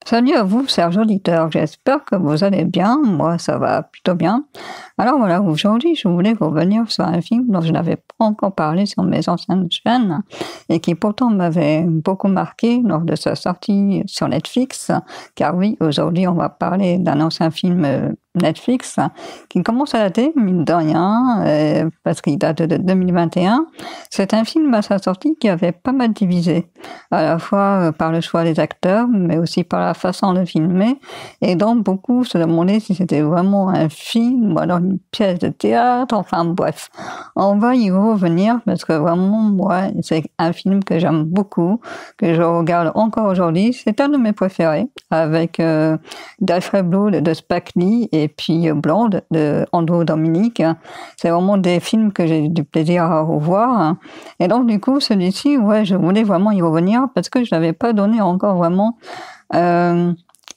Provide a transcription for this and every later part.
Salut à vous, Serge Auditeur. J'espère que vous allez bien. Moi, ça va plutôt bien. Alors voilà, aujourd'hui, je voulais revenir sur un film dont je n'avais pas encore parlé sur mes anciennes chaînes et qui pourtant m'avait beaucoup marqué lors de sa sortie sur Netflix. Car oui, aujourd'hui, on va parler d'un ancien film Netflix qui commence à dater, mine de rien, parce qu'il date de 2021. C'est un film à sa sortie qui avait pas mal divisé, à la fois par le choix des acteurs, mais aussi par la façon de filmer. Et donc, beaucoup se demandaient si c'était vraiment un film ou alors une pièce de théâtre. Enfin, bref. On va y revenir parce que vraiment, moi, c'est un film que j'aime beaucoup, que je regarde encore aujourd'hui. C'est un de mes préférés, avec d'Alfred Blue de Spike Lee et puis Blonde de Andrew Dominic. C'est vraiment des films que j'ai du plaisir à revoir. Et donc, du coup, celui-ci, ouais, je voulais vraiment y revenir parce que je n'avais pas donné encore vraiment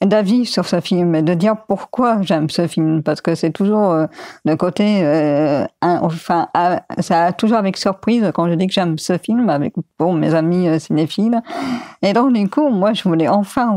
d'avis sur ce film et de dire pourquoi j'aime ce film, parce que c'est toujours le côté ça a toujours avec surprise quand je dis que j'aime ce film avec pour mes amis cinéphiles. Et donc du coup moi je voulais enfin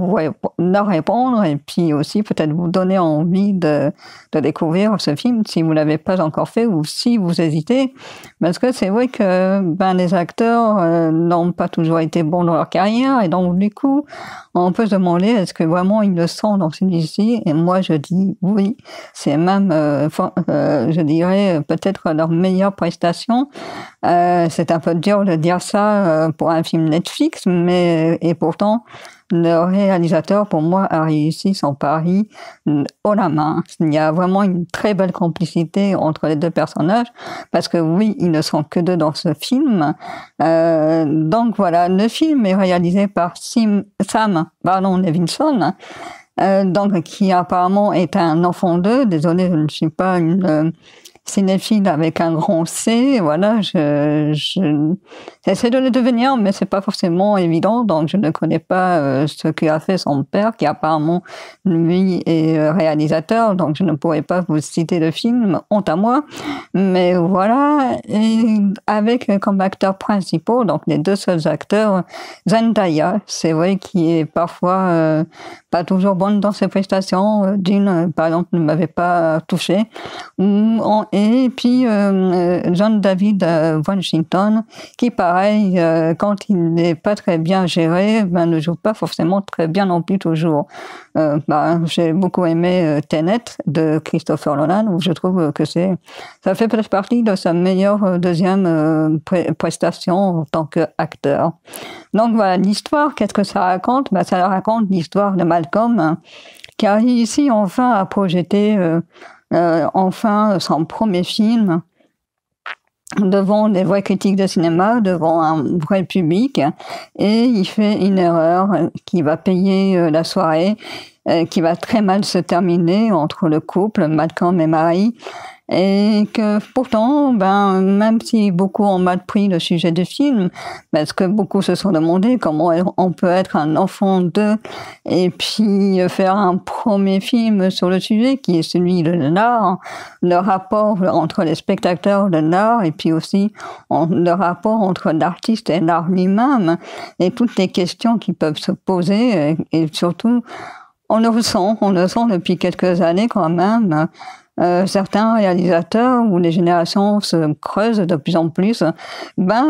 leur répondre et puis aussi peut-être vous donner envie de découvrir ce film si vous l'avez pas encore fait ou si vous hésitez, parce que c'est vrai que les acteurs n'ont pas toujours été bons dans leur carrière et donc du coup on peut se demander est-ce que vraiment ils le sont dans celui-ci, et moi je dis oui, c'est même, je dirais, peut-être leur meilleure prestation. C'est un peu dur de dire ça pour un film Netflix, mais et pourtant, le réalisateur, pour moi, a réussi son pari haut la main. Il y a vraiment une très belle complicité entre les deux personnages, parce que oui, ils ne sont que deux dans ce film. Donc voilà, le film est réalisé par Sam Levinson, donc qui apparemment est un enfant d'eux. Désolé, je ne suis pas une cinéphile avec un grand C, voilà, j'essaie de le devenir, mais c'est pas forcément évident, donc je ne connais pas ce qu'a fait son père, qui apparemment, lui, est réalisateur, donc je ne pourrais pas vous citer le film, honte à moi, mais voilà, et avec comme acteurs principaux, donc les deux seuls acteurs, Zendaya, c'est vrai qu'il est parfois pas toujours bonne dans ses prestations, Jean, par exemple, ne m'avait pas touché, et puis John David Washington, qui pareil, quand il n'est pas très bien géré, ne joue pas forcément très bien non plus toujours. J'ai beaucoup aimé Tenet de Christopher Nolan, où je trouve que ça fait peut-être partie de sa meilleure deuxième prestation en tant qu'acteur. Donc voilà, l'histoire, qu'est-ce que ça raconte? Ça raconte l'histoire de Malcolm, qui a réussi enfin à projeter enfin son premier film devant des vrais critiques de cinéma, devant un vrai public, et il fait une erreur qui va payer la soirée, qui va très mal se terminer entre le couple Malcolm et Marie, et que pourtant, même si beaucoup ont mal pris le sujet du film, parce que beaucoup se sont demandé comment on peut être un enfant d'eux et puis faire un premier film sur le sujet qui est celui de l'art, le rapport entre les spectateurs de l'art et puis aussi le rapport entre l'artiste et l'art lui-même et toutes les questions qui peuvent se poser et surtout on le sent depuis quelques années quand même. Certains réalisateurs où les générations se creusent de plus en plus,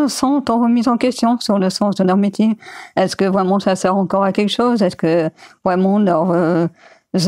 sont en remise en question sur le sens de leur métier. Est-ce que vraiment ça sert encore à quelque chose? Est-ce que vraiment leurs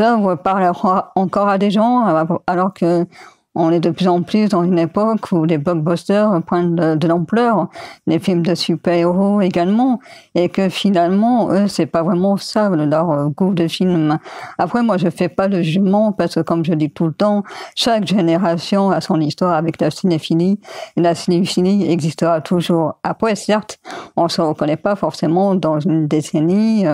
œuvres parlent encore à des gens alors que on est de plus en plus dans une époque où les blockbusters prennent de l'ampleur, les films de super-héros également, et que finalement, eux, c'est pas vraiment ça leur goût de film. Après, moi, je fais pas le jugement parce que, comme je dis tout le temps, chaque génération a son histoire avec la cinéphilie, et la cinéphilie existera toujours. Après, certes, on se reconnaît pas forcément dans une décennie.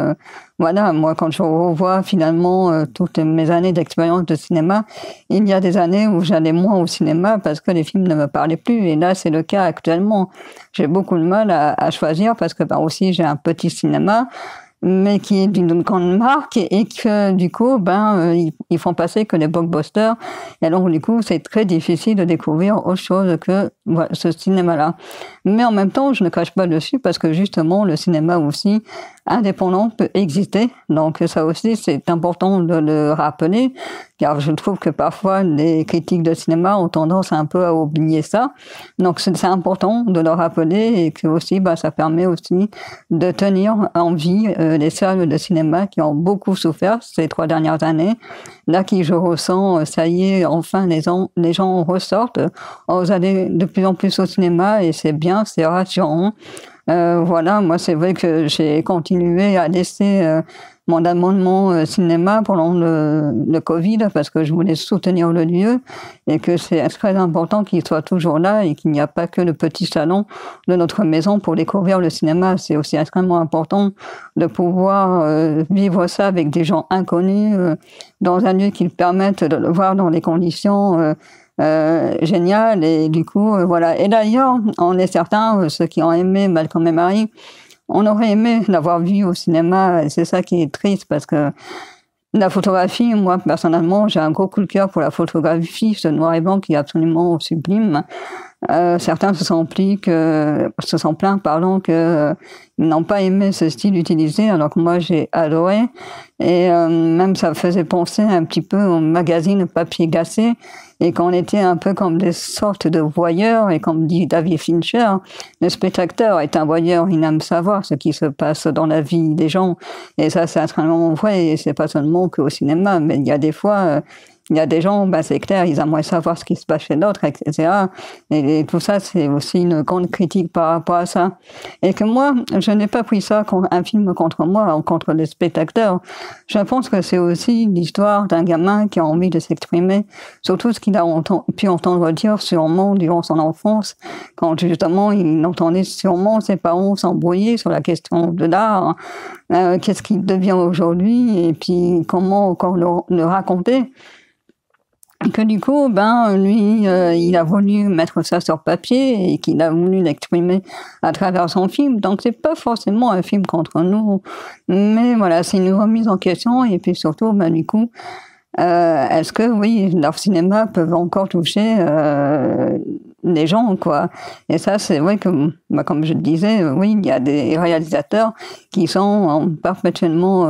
Voilà, moi, quand je revois finalement toutes mes années d'expérience de cinéma, il y a des années où j'allais moins au cinéma parce que les films ne me parlaient plus. Et là, c'est le cas actuellement. J'ai beaucoup de mal à choisir parce que aussi j'ai un petit cinéma. mais qui est d'une grande marque et que du coup, ils font passer que les blockbusters. Et alors du coup, c'est très difficile de découvrir autre chose que ce cinéma-là. Mais en même temps, je ne crache pas dessus parce que justement, le cinéma aussi indépendant peut exister. Donc ça aussi, c'est important de le rappeler, car je trouve que parfois les critiques de cinéma ont tendance un peu à oublier ça. Donc c'est important de le rappeler et que aussi, ça permet aussi de tenir en vie les salles de cinéma qui ont beaucoup souffert ces 3 dernières années. Là, qui je ressens, ça y est, enfin les gens ressortent, osent aller de plus en plus au cinéma et c'est bien, c'est rassurant. Voilà, moi c'est vrai que j'ai continué à laisser mon abonnement cinéma pendant le Covid parce que je voulais soutenir le lieu et que c'est très important qu'il soit toujours là et qu'il n'y a pas que le petit salon de notre maison pour découvrir le cinéma. C'est aussi extrêmement important de pouvoir vivre ça avec des gens inconnus dans un lieu qui le permette de le voir dans des conditions génial et du coup voilà. Et d'ailleurs, on est certains, ceux qui ont aimé Malcolm et Marie, on aurait aimé l'avoir vu au cinéma. Et c'est ça qui est triste parce que la photographie, moi personnellement, j'ai un gros coup de cœur pour la photographie, ce noir et blanc qui est absolument sublime. Certains se sont plaints, que ils n'ont pas aimé ce style utilisé, alors que moi j'ai adoré. Et même ça faisait penser un petit peu au magazine papier glacé, et qu'on était un peu comme des sortes de voyeurs. Et comme dit David Fincher, le spectateur est un voyeur, il aime savoir ce qui se passe dans la vie des gens. Et ça, c'est extrêmement vrai, et c'est pas seulement qu'au cinéma, mais il y a des fois... il y a des gens, c'est clair, ils aimeraient savoir ce qui se passe chez d'autres, etc. Et tout ça, c'est aussi une grande critique par rapport à ça. Et que moi, je n'ai pas pris ça comme un film contre moi, ou contre les spectateurs. Je pense que c'est aussi l'histoire d'un gamin qui a envie de s'exprimer sur tout ce qu'il a pu entendre dire sûrement durant son enfance, quand justement il entendait sûrement ses parents s'embrouiller sur la question de l'art, qu'est-ce qu'il devient aujourd'hui, et puis comment encore le raconter. Que du coup, lui, il a voulu mettre ça sur papier et qu'il a voulu l'exprimer à travers son film. Donc, c'est pas forcément un film contre nous, mais voilà, c'est une remise en question. Et puis surtout, du coup, est-ce que, oui, leur cinéma peuvent encore toucher les gens, quoi. Et ça, c'est vrai que, comme je le disais, oui, il y a des réalisateurs qui sont perpétuellement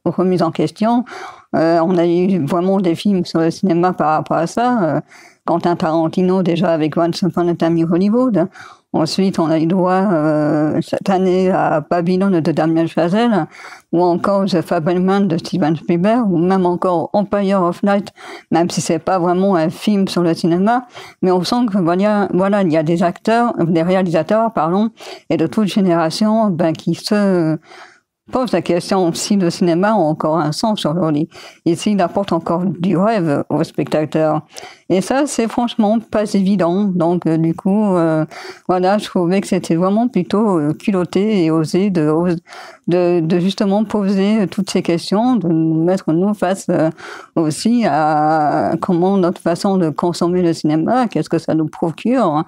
remis en question. On a eu vraiment des films sur le cinéma par rapport à ça. Quentin Tarantino, déjà avec Once Upon a Time in Hollywood. Ensuite, on a eu droit cette année à Babylone de Damien Chazelle, ou encore The Fabelman de Steven Spielberg, ou même encore Empire of Light, même si c'est pas vraiment un film sur le cinéma, mais on sent que voilà, il y a des réalisateurs, et de toute génération, qui se pose la question si le cinéma a encore un sens aujourd'hui et s'il apporte encore du rêve aux spectateurs. Et ça, c'est franchement pas évident. Donc, du coup, voilà, je trouvais que c'était vraiment plutôt culotté et osé de justement poser toutes ces questions, de nous mettre nous face aussi à comment notre façon de consommer le cinéma, qu'est-ce que ça nous procure.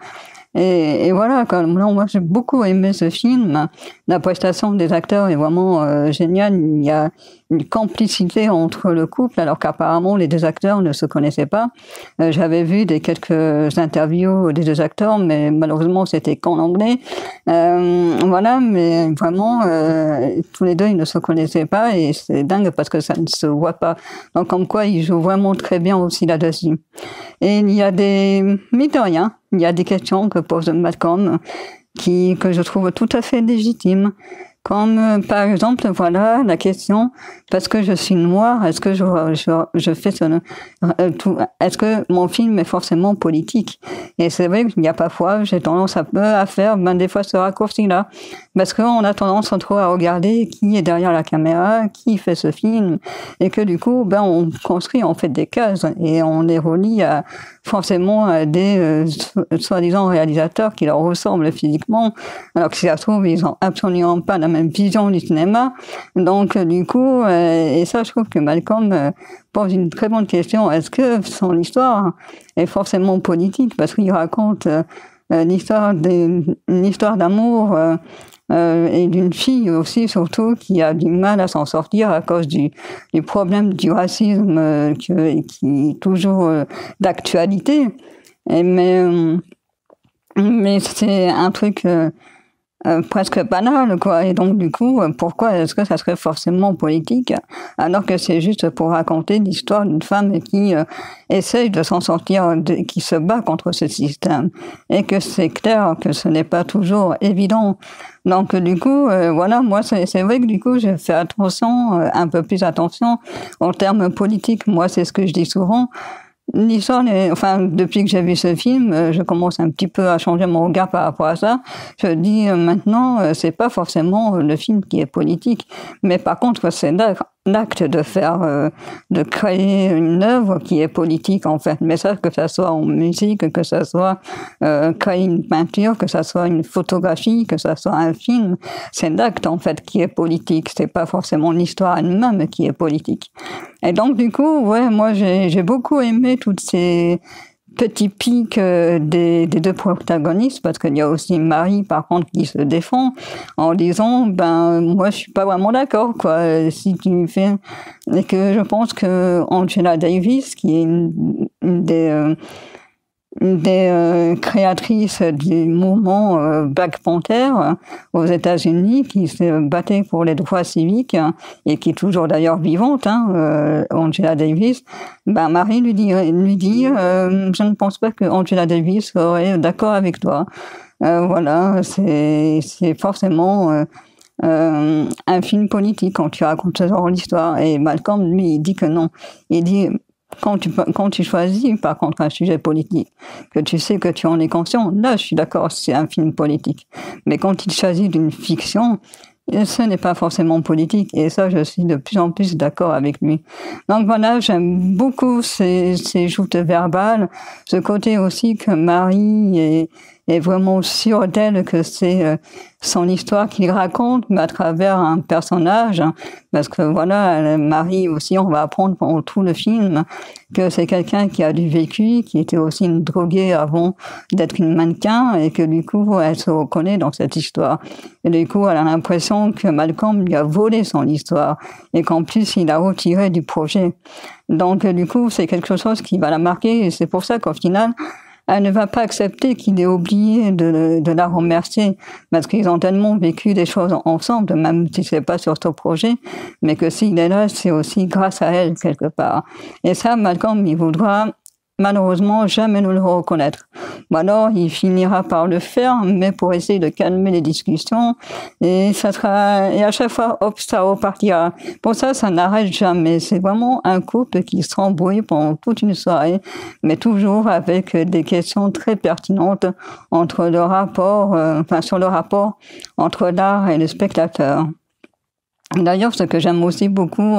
Et voilà, moi j'ai beaucoup aimé ce film. La prestation des acteurs est vraiment géniale. Il y a une complicité entre le couple, alors qu'apparemment les deux acteurs ne se connaissaient pas. J'avais vu quelques interviews des deux acteurs, mais malheureusement c'était qu'en anglais. Voilà, mais vraiment tous les deux ils ne se connaissaient pas et c'est dingue parce que ça ne se voit pas. Donc comme quoi ils jouent vraiment très bien aussi là-dessus. Et il y a mine de rien, il y a des questions que pose Malcolm que je trouve tout à fait légitimes. Comme par exemple, voilà la question, parce que je suis noire, est-ce que je fais est-ce que mon film est forcément politique? Et c'est vrai qu'il y a parfois, j'ai tendance à faire des fois ce raccourci-là, parce qu'on a tendance trop à regarder qui est derrière la caméra, qui fait ce film, et que du coup, on construit en fait des cases et on les relie forcément à des soi-disant réalisateurs qui leur ressemblent physiquement, alors que si ça se trouve, ils ont absolument pas la même vision du cinéma. Donc, du coup, et ça, je trouve que Malcolm pose une très bonne question. Est-ce que son histoire est forcément politique? Parce qu'il raconte une histoire d'amour et d'une fille aussi surtout qui a du mal à s'en sortir à cause du problème du racisme qui est toujours d'actualité. Mais c'est un truc presque banal, quoi. Et donc, du coup, pourquoi est-ce que ça serait forcément politique, alors que c'est juste pour raconter l'histoire d'une femme qui essaye de s'en sortir, qui se bat contre ce système, et que c'est clair que ce n'est pas toujours évident. Donc, du coup, voilà, moi, c'est vrai que du coup, j'ai fait attention, un peu plus attention en termes politiques. Moi, c'est ce que je dis souvent. L'histoire, enfin, depuis que j'ai vu ce film, je commence un petit peu à changer mon regard par rapport à ça. Je dis maintenant, c'est pas forcément le film qui est politique, mais par contre, c'est l'acte de faire, de créer une œuvre qui est politique en fait. Mais ça, que ça soit en musique, que ça soit créer une peinture, que ça soit une photographie, que ça soit un film, c'est l'acte en fait qui est politique. C'est pas forcément l'histoire elle-même qui est politique. Et donc du coup, ouais, moi j'ai beaucoup aimé toutes ces petits pics des deux protagonistes, parce qu'il y a aussi Marie par contre qui se défend en disant ben moi je suis pas vraiment d'accord quoi, si tu fais, et que je pense que Angela Davis qui est une des créatrices du mouvement Black Panther aux États-Unis, qui se battait pour les droits civiques et qui est toujours d'ailleurs vivante, Angela Davis. Ben Marie lui dit, je ne pense pas que Angela Davis serait d'accord avec toi. Voilà, c'est forcément un film politique quand tu racontes ce genre d'histoire. Et Malcolm, lui, il dit que non. Il dit quand tu choisis, par contre, un sujet politique, que tu sais que tu en es conscient, là, je suis d'accord, c'est un film politique. Mais quand il s'agit d'une fiction, ce n'est pas forcément politique. Et ça, je suis de plus en plus d'accord avec lui. Donc voilà, j'aime beaucoup ces joutes verbales. Ce côté aussi que Marie est vraiment sûre d'elle, que c'est son histoire qu'il raconte, mais à travers un personnage, parce que voilà, Marie aussi, on va apprendre pendant tout le film que c'est quelqu'un qui a du vécu, qui était aussi une droguée avant d'être une mannequin, et que du coup, elle se reconnaît dans cette histoire. Et du coup, elle a l'impression que Malcolm lui a volé son histoire, et qu'en plus, il a retiré du projet. Donc, du coup, c'est quelque chose qui va la marquer, et c'est pour ça qu'au final, elle ne va pas accepter qu'il ait oublié de la remercier, parce qu'ils ont tellement vécu des choses ensemble, même si c'est pas sur ce projet, mais que s'il est là, c'est aussi grâce à elle, quelque part. Et ça, Malcolm, il voudra malheureusement jamais nous le reconnaître. Ou alors, il finira par le faire, mais pour essayer de calmer les discussions, et à chaque fois, hop, ça repartira. Pour ça, ça n'arrête jamais. C'est vraiment un couple qui se embrouille pendant toute une soirée, mais toujours avec des questions très pertinentes entre le rapport, sur le rapport entre l'art et le spectateur. D'ailleurs, ce que j'aime aussi beaucoup,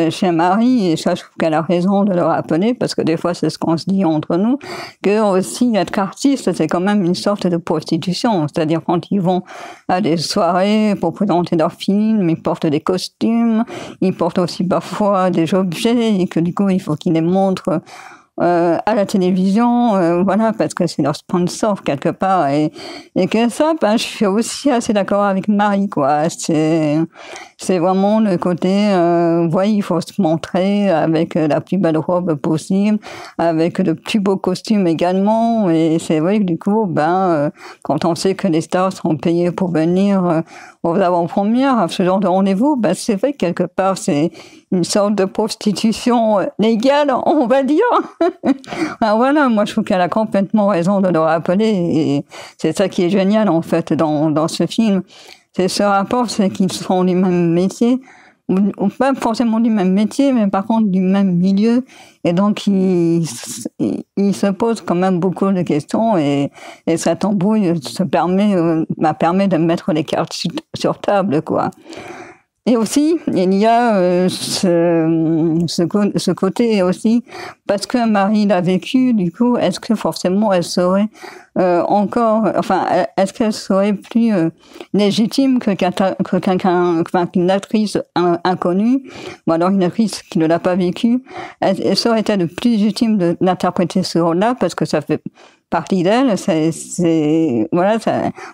chez Marie, et ça je trouve qu'elle a raison de le rappeler, parce que des fois c'est ce qu'on se dit entre nous, que aussi être artiste c'est quand même une sorte de prostitution, c'est-à-dire quand ils vont à des soirées pour présenter leurs films, ils portent des costumes, ils portent aussi parfois des objets, et que du coup il faut qu'ils les montrent à la télévision, voilà, parce que c'est leur sponsor quelque part, et que ça, ben, je suis aussi assez d'accord avec Marie, quoi. C'est vraiment le côté, il faut se montrer avec la plus belle robe possible, avec le plus beau costume également, et c'est vrai que du coup, quand on sait que les stars sont payées pour venir aux avant-premières, à ce genre de rendez-vous, c'est vrai que quelque part, c'est une sorte de prostitution légale, on va dire. Alors voilà, moi je trouve qu'elle a complètement raison de le rappeler, et c'est ça qui est génial en fait dans ce film. C'est ce rapport, c'est qu'ils font du même métier, ou pas forcément du même métier, mais par contre du même milieu, et donc ils se posent quand même beaucoup de questions, et cette embrouille permet de mettre les cartes sur table, quoi. Et aussi, il y a ce côté aussi, parce que Marie l'a vécu, du coup, est-ce que forcément elle serait est-ce qu'elle serait plus légitime qu'une actrice inconnue, ou alors une actrice qui ne l'a pas vécu, elle serait-elle plus légitime d'interpréter ce rôle-là, parce que ça fait partie d'elle, voilà,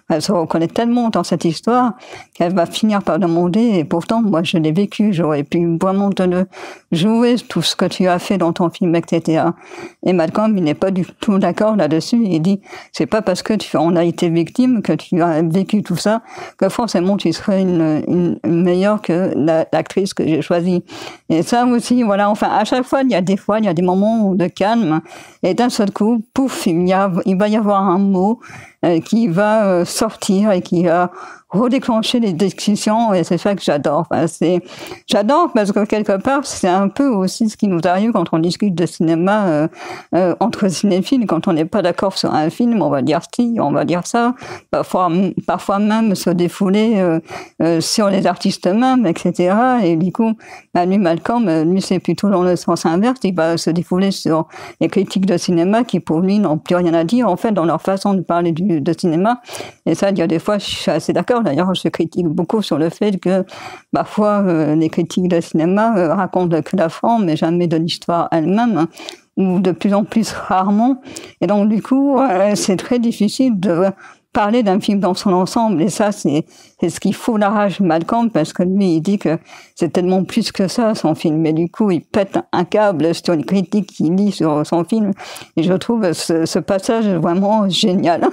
elle se reconnaît tellement dans cette histoire qu'elle va finir par demander, et pourtant, moi, je l'ai vécu, j'aurais pu vraiment te le jouer tout ce que tu as fait dans ton film, etc. Et Malcolm, il n'est pas du tout d'accord là-dessus. Il dit, c'est pas parce que tu en as été victime, que tu as vécu tout ça, que forcément tu serais une meilleure que l'actrice que j'ai choisie. Et ça aussi, voilà, enfin, à chaque fois, il y a des moments de calme, et d'un seul coup, pouf, il va y avoir un mot qui va sortir et qui va redéclencher les discussions, et c'est ça que j'adore. Enfin, j'adore parce que quelque part, c'est un peu aussi ce qui nous arrive quand on discute de cinéma entre cinéphiles. Quand on n'est pas d'accord sur un film, on va dire ci, on va dire ça, parfois même se défouler sur les artistes eux-mêmes, etc. Et du coup, lui, Malcolm, lui, c'est plutôt dans le sens inverse. Il va se défouler sur les critiques de cinéma qui, pour lui, n'ont plus rien à dire, en fait, dans leur façon de parler de cinéma. Et ça, il y a des fois, je suis assez d'accord. D'ailleurs, je critique beaucoup sur le fait que, parfois, les critiques de cinéma racontent que la forme, mais jamais de l'histoire elle-même, hein, ou de plus en plus rarement. Et donc, du coup, c'est très difficile de parler d'un film dans son ensemble, et ça, c'est ce qui fout la rage Malcolm, parce que lui, il dit que c'est tellement plus que ça, son film, et du coup, il pète un câble sur une critique qu'il lit sur son film, et je trouve ce passage vraiment génial.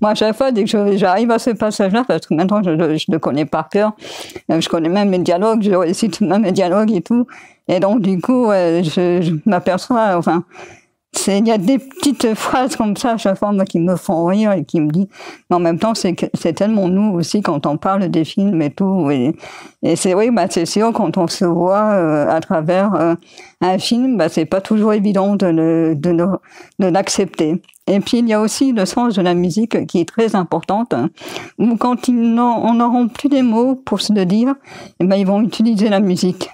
Moi, à chaque fois, dès que j'arrive à ce passage-là, parce que maintenant, je le connais par cœur, je connais même mes dialogues, je récite même mes dialogues et tout, et donc, du coup, je m'aperçois, enfin, il y a des petites phrases comme ça à chaque fois, moi, qui me font rire et qui me disent, mais en même temps, c'est tellement nous aussi quand on parle des films et tout. Et c'est vrai, c'est sûr, quand on se voit à travers un film, c'est pas toujours évident de l'accepter. Et puis, il y a aussi le sens de la musique qui est très importante, où quand on n'auront plus des mots pour se le dire, ils vont utiliser la musique.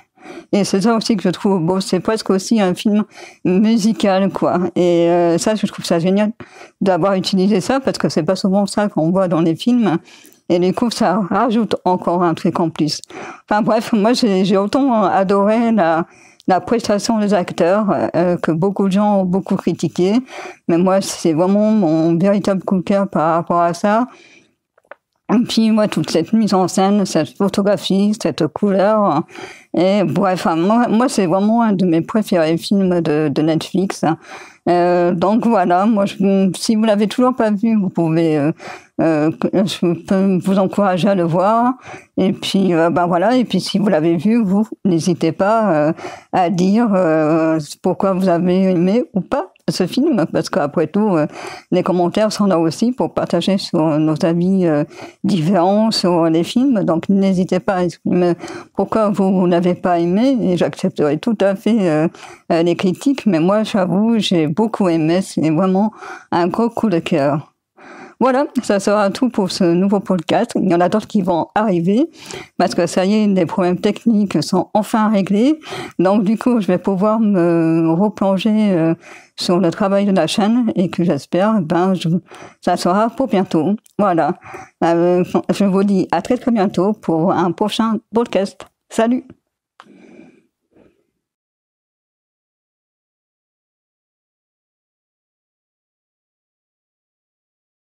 Et c'est ça aussi que je trouve beau, c'est presque aussi un film musical, quoi. Et ça, je trouve ça génial d'avoir utilisé ça, parce que c'est pas souvent ça qu'on voit dans les films. Et du coup, ça rajoute encore un truc en plus. Enfin bref, moi, j'ai autant adoré la prestation des acteurs, que beaucoup de gens ont beaucoup critiqué. Mais moi, c'est vraiment mon véritable coup de cœur par rapport à ça. Et puis, moi, toute cette mise en scène, cette photographie, cette couleur. Et bref, moi, c'est vraiment un de mes préférés films de Netflix. Donc voilà, moi, si vous l'avez toujours pas vu, vous pouvez, je peux vous encourager à le voir. Et puis, voilà. Et puis, si vous l'avez vu, vous, n'hésitez pas à dire pourquoi vous avez aimé ou pas ce film, parce qu'après tout, les commentaires sont là aussi pour partager sur nos avis différents sur les films. Donc, n'hésitez pas à exprimer pourquoi vous n'avez pas aimé, et j'accepterai tout à fait les critiques. Mais moi, j'avoue, j'ai beaucoup aimé. C'est vraiment un gros coup de cœur. Voilà, ça sera tout pour ce nouveau podcast. Il y en a d'autres qui vont arriver, parce que ça y est, les problèmes techniques sont enfin réglés. Donc, du coup, je vais pouvoir me replonger sur le travail de la chaîne, et que j'espère, ça sera pour bientôt. Voilà. Je vous dis à très très bientôt pour un prochain podcast. Salut!